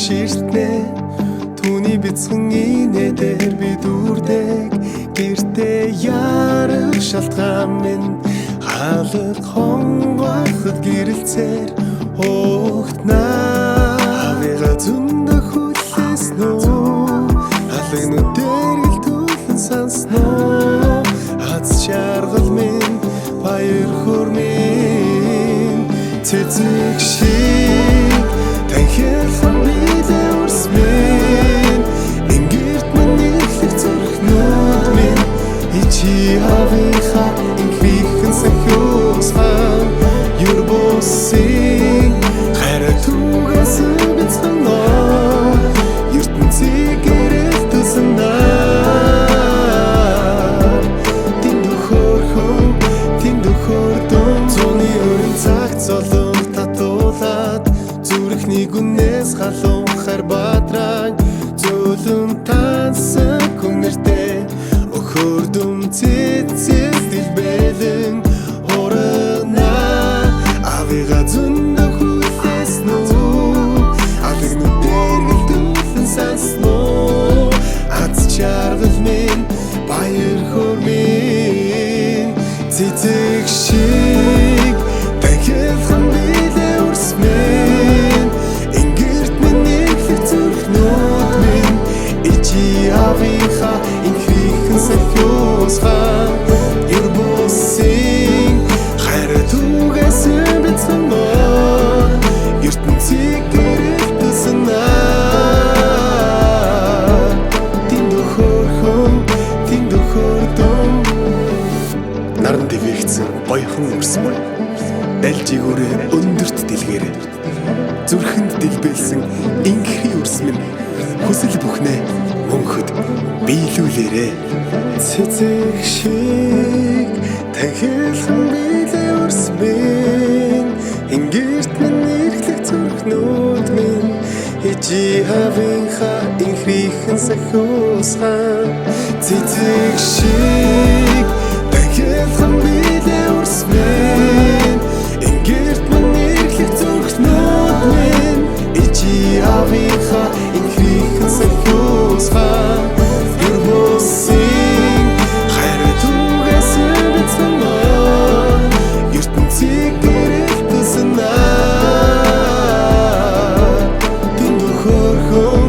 ширтнэ түүний бяцхан инээдэр би дүүрдэг гэртээ ярах шалтгаан минь хаалга хонгойход гэрэлцээр уухтнаа авига зөндөө хүлээснөө алгнуудээр гэлтүүлэн сансноо хац чаргал минь баяр хөрмийн цэцэг шиг танхилсан бидээ урсмэн ингэрт минь ирлэг зүрхнүүд минь ичи авиха инхвихэн сахиусхан юрбосын хайратугас бицханаа ертөнцийг эрэлтүүлсэнаа тэндөхөрхөн зуны өрн цагт золон татуулаад зүрхний гүнээс халуун хар бадран зөөлөн тансан күнэртэй өхөрдөм цэцэс дэлбэлэн орнаа авига зөндөө хүлээснөө алгнуудээр гэлтүүлэн сансноо ац чаргал минь баяр хөрмийн цэцэг шиг танхилсан бидээ урсмэн ингэрт минь ирлэг зүрхнүүд минь ичи авиха инхвихэн сахиусхан юрбосын хайратугас бицханаа ертөнцийг эрэлтүүлсэнаа тэндөхөрхөн наран дэвэгцэн боёхон өрсмөн дальжигүүрээ өндөрт дэлгээрээ зүрхэнд дэлбэлсэн инхри өрсмөн хүсэл бүхнээ мөнхөд биелүүлээрээ цэцэг шиг танхилсан бидээ урсмэн ингэрт минь ирлэг зүрхнүүд минь ичи авиха инхрихэн сахиусхан цэцэг шиг танхилсан бидээ урсмэн ингэрт минь ирлэг зүрхнүүд минь ичи авиха инхрихэн сахиусхан юрбосын хайратугас бицханаа ертөнцийг эрэлтүүлсэнаа тэндөхөрхөн